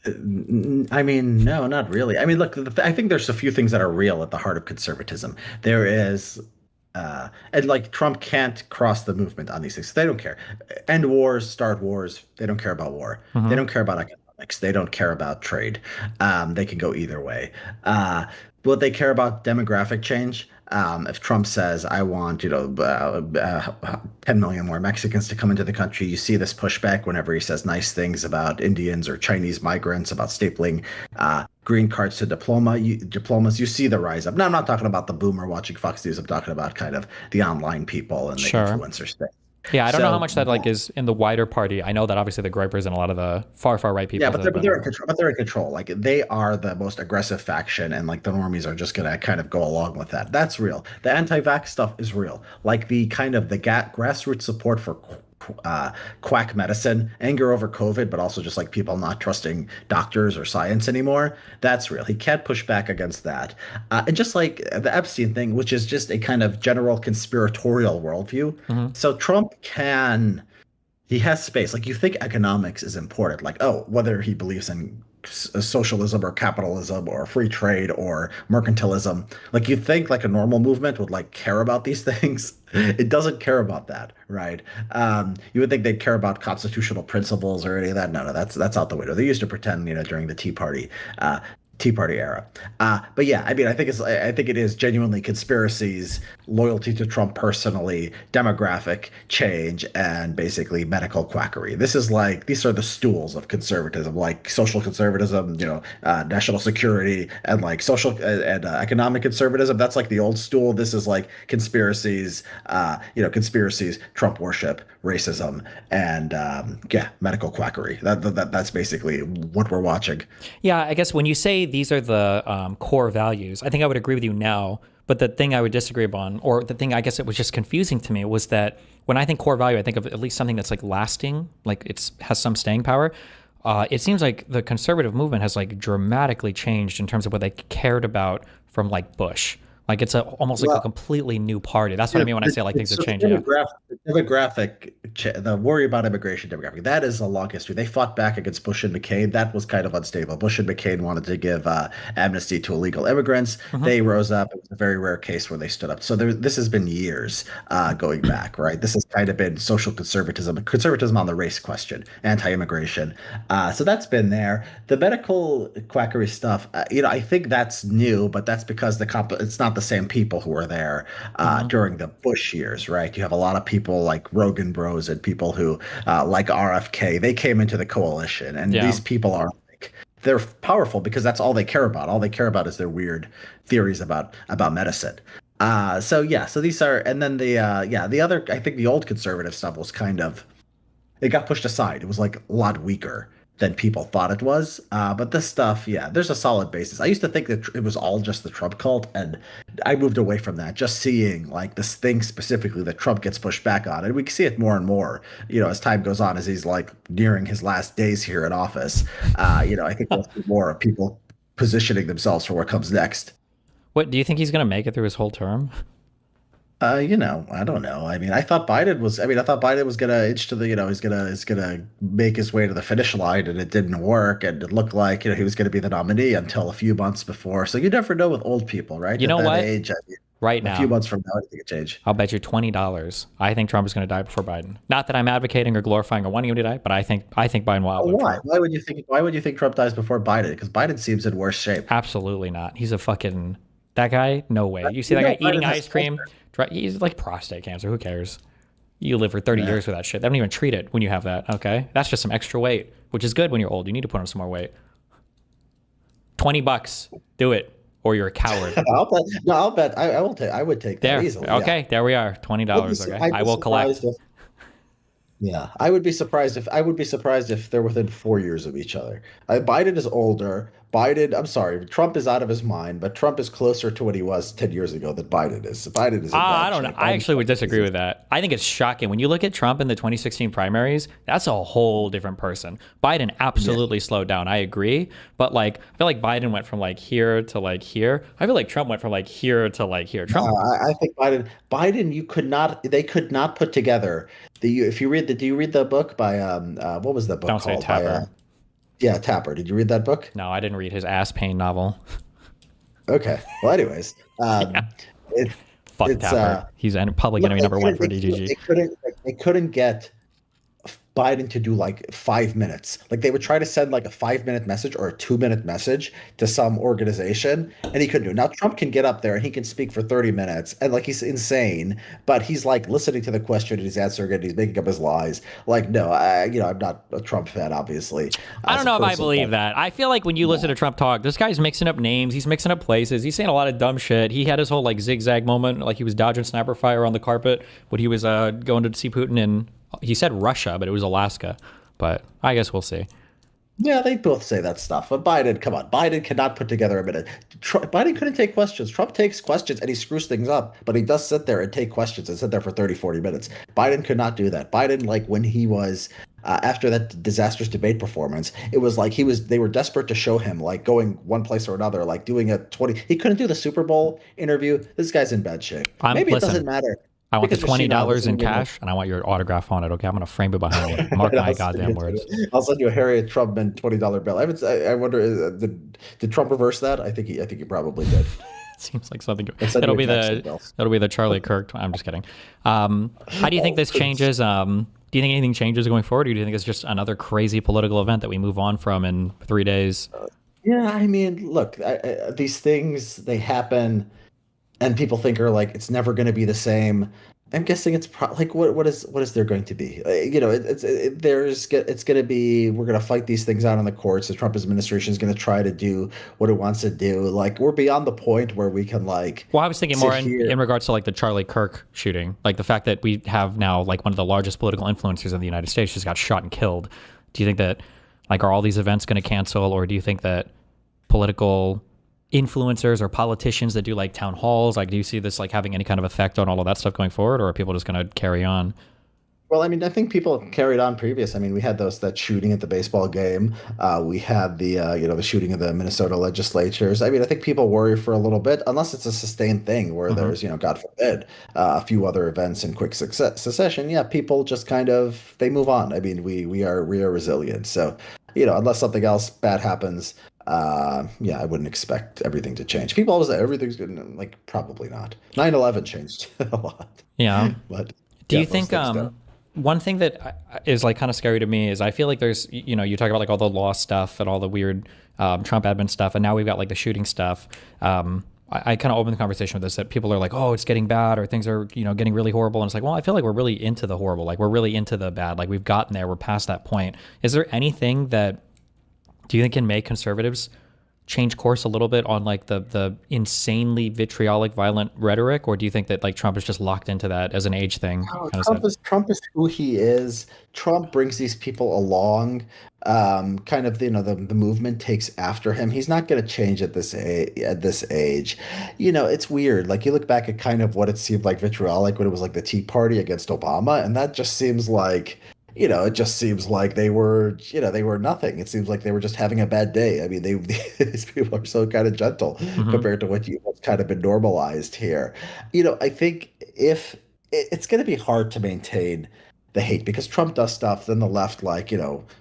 Speaker 12: I mean, no, not really. I mean, look, I think there's a few things that are real at the heart of conservatism. There is, and like Trump can't cross the movement on these things. They don't care. End wars, start wars. They don't care about war. They don't care about economics. They don't care about trade. They can go either way. But they care about demographic change. If Trump says, I want, 10 million more Mexicans to come into the country, you see this pushback whenever he says nice things about Indians or Chinese migrants, about stapling green cards to diplomas. You see the rise up. Now, I'm not talking about the boomer watching Fox News. I'm talking about kind of the online people and the influencer space.
Speaker 2: Yeah, I don't know how much that like is in the wider party. I know that obviously the gripers and a lot of the far right people.
Speaker 12: Yeah, but they're in control. But they're in control. Like, they are the most aggressive faction, and like the normies are just gonna kind of go along with that. That's real. The anti-vax stuff is real. Like the kind of the grassroots support for quack medicine, anger over COVID, but also just like people not trusting doctors or science anymore. That's real. He can't push back against that. And just like the Epstein thing, which is just a kind of general conspiratorial worldview. So Trump he has space. Like, you think economics is important, like, oh, whether he believes in socialism or capitalism or free trade or mercantilism, like, you think like a normal movement would like care about these things. It doesn't care about that, right? You would think they'd care about constitutional principles or any of that. No, that's out the window. They used to pretend, during the Tea Party era. But yeah, I mean, I think it is genuinely conspiracies, loyalty to Trump personally, demographic change, and basically medical quackery. These are the stools of conservatism, like social conservatism, national security, and like social and economic conservatism. That's like the old stool. This is like conspiracies, Trump worship, racism, and medical quackery. That's basically what we're watching.
Speaker 2: Yeah, I guess when you say these are the core values, I think I would agree with you now. But the thing I would disagree upon, or the thing I guess it was just confusing to me, was that when I think core value, I think of at least something that's like lasting, like has some staying power. It seems like the conservative movement has like dramatically changed in terms of what they cared about from like Bush. Like it's almost like a completely new party. That's what I mean when I say like things have changed.
Speaker 12: The worry about immigration demographic, that is a long history. They fought back against Bush and McCain. That was kind of unstable. Bush and McCain wanted to give amnesty to illegal immigrants. They rose up. It was a very rare case where they stood up. So this has been years going back, right? This has kind of been social conservatism on the race question, anti-immigration. So that's been there. The medical quackery stuff, I think that's new, but that's because it's not the same people who were there during the Bush years, right? You have a lot of people like Rogan Bros and people who like RFK. They came into the coalition, and these people are they're powerful because that's all they care about. All they care about is their weird theories about medicine. So these are, and then the other, I think the old conservative stuff was kind of, it got pushed aside. It was like a lot weaker than people thought it was. But this stuff, there's a solid basis. I used to think that it was all just the Trump cult, and I moved away from that. Just seeing like this thing specifically that Trump gets pushed back on, and we can see it more and more, as time goes on, as he's like nearing his last days here in office. I think we'll see more of people positioning themselves for what comes next.
Speaker 2: What do you think he's going to make it through his whole term?
Speaker 12: I don't know. I mean, I thought Biden was gonna inch to the, he's gonna make his way to the finish line, and it didn't work, and it looked like, he was gonna be the nominee until a few months before. So you never know with old people, right?
Speaker 2: You know what?
Speaker 12: Age,
Speaker 2: right now,
Speaker 12: a few months from now, anything could change.
Speaker 2: I'll bet you $20. I think Trump is going to die before Biden. Not that I'm advocating or glorifying or wanting him to die, but I think Biden will outlive
Speaker 12: Why?
Speaker 2: Trump.
Speaker 12: Why would you think Trump dies before Biden? Because Biden seems in worse shape.
Speaker 2: Absolutely not. He's a fucking, that guy. No way. You see that guy eating ice cream? He's like prostate cancer. Who cares? You live for 30 years with that shit. They don't even treat it when you have that. Okay, that's just some extra weight, which is good when you're old. You need to put on some more weight. $20, do it, or you're a coward.
Speaker 12: I'll bet. I would take that easily.
Speaker 2: Okay, there we are. $20. Okay, I will collect.
Speaker 12: I would be surprised if they're within 4 years of each other. Biden is older. Trump is out of his mind, but Trump is closer to what he was 10 years ago than Biden is. Biden is.
Speaker 2: I don't know. I actually would disagree with that. I think it's shocking when you look at Trump in the 2016 primaries. That's a whole different person. Biden absolutely slowed down. I agree, but like I feel like Biden went from like here to like here. I feel like Trump went from like here to like here. Trump.
Speaker 12: I think Biden. They could not put together. Do you read the book by what was that book
Speaker 2: called? Don't say Tapper.
Speaker 12: Tapper. Did you read that book?
Speaker 2: No, I didn't read his ass pain novel.
Speaker 12: Okay. Well, anyways,
Speaker 2: Fuck Tapper. He's probably going to be number one for DGG.
Speaker 12: They couldn't get Biden to do like 5 minutes. Like they would try to send like a 5-minute message or a 2-minute message to some organization, and he couldn't do it. Now Trump can get up there and he can speak for 30 minutes, and like he's insane, but he's like listening to the question and he's answering it. And he's making up his lies. Like no, I'm not a Trump fan, obviously.
Speaker 2: I don't know if I believe that. I feel like when you listen to Trump talk, this guy's mixing up names. He's mixing up places. He's saying a lot of dumb shit. He had his whole like zigzag moment, like he was dodging sniper fire on the carpet when he was going to see Putin in. He said Russia, but it was Alaska. But I guess we'll see.
Speaker 12: Yeah, they both say that stuff. But Biden, come on. Biden cannot put together a minute. Biden couldn't take questions. Trump takes questions and he screws things up. But he does sit there and take questions and sit there for 30, 40 minutes. Biden could not do that. Biden, like when he was, after that disastrous debate performance, it was like they were desperate to show him like going one place or another, like doing he couldn't do the Super Bowl interview. This guy's in bad shape. Maybe it doesn't matter.
Speaker 2: I want the $20 in cash, and I want your autograph on it. Okay, I'm gonna frame it behind me. Mark my goddamn words.
Speaker 12: I'll send you a Harriet Tubman $20 bill. I wonder, did Trump reverse that? I think he probably did.
Speaker 2: Seems like something. It'll be the Charlie Kirk. I'm just kidding. How do you think this changes? Do you think anything changes going forward, or do you think it's just another crazy political event that we move on from in 3 days?
Speaker 12: Yeah, I mean, look, these things, they happen. And people think are like it's never going to be the same. I'm guessing it's like what is there going to be? It's going to be we're going to fight these things out in the courts. The Trump administration is going to try to do what it wants to do. Like we're beyond the point where we can like.
Speaker 2: Well, I was thinking more in regards to like the Charlie Kirk shooting, like the fact that we have now like one of the largest political influencers in the United States just got shot and killed. Do you think that like are all these events going to cancel, or do you think that political influencers or politicians that do like town halls, like do you see this like having any kind of effect on all of that stuff going forward, or are people just going to carry on?
Speaker 12: Well, I mean, I think people carried on previous. I mean, we had that shooting at the baseball game. We had the shooting of the Minnesota legislatures. I mean, I think people worry for a little bit, unless it's a sustained thing where
Speaker 2: Mhm.
Speaker 12: there's, God forbid, a few other events in quick succession. Yeah, people just kind of they move on. I mean, we are resilient. So, unless something else bad happens, yeah, I wouldn't expect everything to change. People always say everything's good. Like, probably not. 9/11 changed a lot,
Speaker 2: Yeah.
Speaker 12: but
Speaker 2: Do
Speaker 12: yeah,
Speaker 2: you
Speaker 12: most
Speaker 2: think
Speaker 12: things don't.
Speaker 2: one thing that is like kind of scary to me is I feel like there's you talk about like all the law stuff and all the weird Trump admin stuff, and now we've got like the shooting stuff. I kind of opened the conversation with this that people are like, oh, it's getting bad or things are getting really horrible, and it's like, well, I feel like we're really into the horrible, like we're really into the bad, like we've gotten there, we're past that point. Is there anything that do you think can make conservatives change course a little bit on like the insanely vitriolic, violent rhetoric, or do you think that like Trump is just locked into that as an age thing?
Speaker 12: No,
Speaker 2: Kind of
Speaker 12: Trump is who he is. Trump brings these people along. Kind of the movement takes after him. He's not going to change at this age. It's weird. Like you look back at kind of what it seemed like vitriolic when it was like the Tea Party against Obama, and that just seems like it just seems like they were nothing. It seems like they were just having a bad day. I mean, these people are so kind of gentle
Speaker 2: Mhm.
Speaker 12: compared to what's kind of been normalized here. I think if it's going to be hard to maintain the hate because Trump does stuff, then the left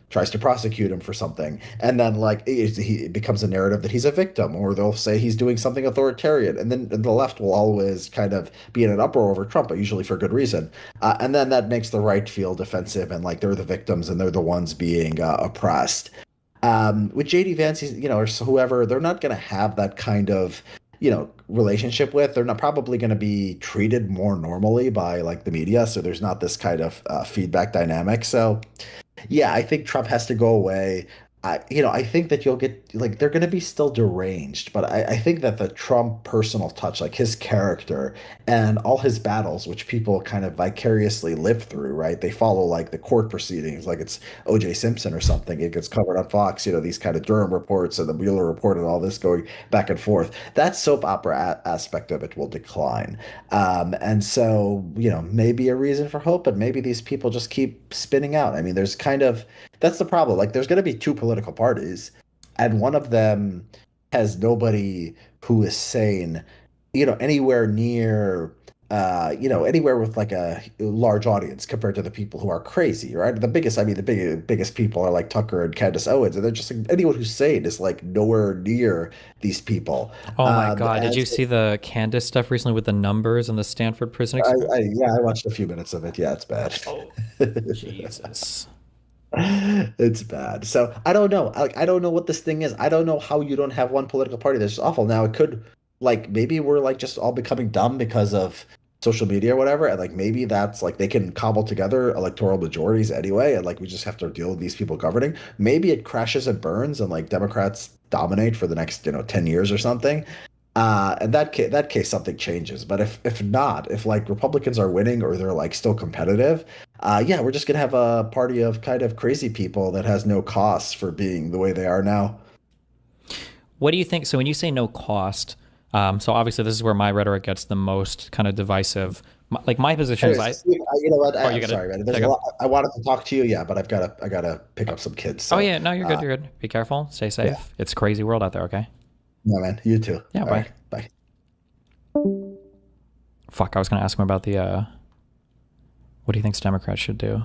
Speaker 12: tries to prosecute him for something, and then it becomes a narrative that he's a victim, or they'll say he's doing something authoritarian, and then the left will always kind of be in an uproar over Trump, but usually for good reason, and then that makes the right feel defensive and like they're the victims and they're the ones being oppressed. With JD Vance, or whoever, they're not going to have that kind of relationship with. They're not probably going to be treated more normally by like the media, so there's not this kind of feedback dynamic. So yeah, I think Trump has to go away. I think that you'll get like they're going to be still deranged, but I think that the Trump personal touch, like his character and all his battles, which people kind of vicariously live through, right? They follow like the court proceedings, like it's O.J. Simpson or something. It gets covered on Fox, these kind of Durham reports and the Mueller report and all this going back and forth. That soap opera aspect of it will decline. And so, maybe a reason for hope, but maybe these people just keep spinning out. I mean, that's the problem. Like, there's going to be two political parties, and one of them has nobody who is sane, anywhere near, anywhere with like a large audience compared to the people who are crazy, right? The biggest people are like Tucker and Candace Owens, and they're just like anyone who's sane is like nowhere near these people.
Speaker 2: Oh my God. Did
Speaker 12: And
Speaker 2: you see the Candace stuff recently with the numbers and the Stanford prison experiment?
Speaker 12: yeah, I watched a few minutes of it. Yeah, it's bad.
Speaker 2: Oh, Jesus.
Speaker 12: It's bad. So I don't know. I don't know what this thing is. I don't know how you don't have one political party. That's just awful. Now it could like maybe we're like just all becoming dumb because of social media or whatever, and like maybe that's like they can cobble together electoral majorities anyway, and like we just have to deal with these people governing. Maybe it crashes and burns, and like Democrats dominate for the next 10 years or something. In that case, something changes. But if not, if like Republicans are winning or they're like still competitive, yeah, we're just gonna have a party of kind of crazy people that has no costs for being the way they are now.
Speaker 2: What do you think? So when you say no cost, so obviously this is where my rhetoric gets the most kind of divisive. Like my position is,
Speaker 12: Anyways, you know what?
Speaker 2: Oh,
Speaker 12: I'm sorry, man. There's a lot, I wanted to talk to you, yeah, but I gotta pick up some kids. So,
Speaker 2: oh yeah, no, you're good. You're good. Be careful. Stay safe.
Speaker 12: Yeah.
Speaker 2: It's a crazy world out there. Okay.
Speaker 12: No, man. You too.
Speaker 2: Yeah.
Speaker 12: All
Speaker 2: Bye.
Speaker 12: right, bye.
Speaker 2: Fuck. I was gonna ask him about the. What do you think Democrats should do?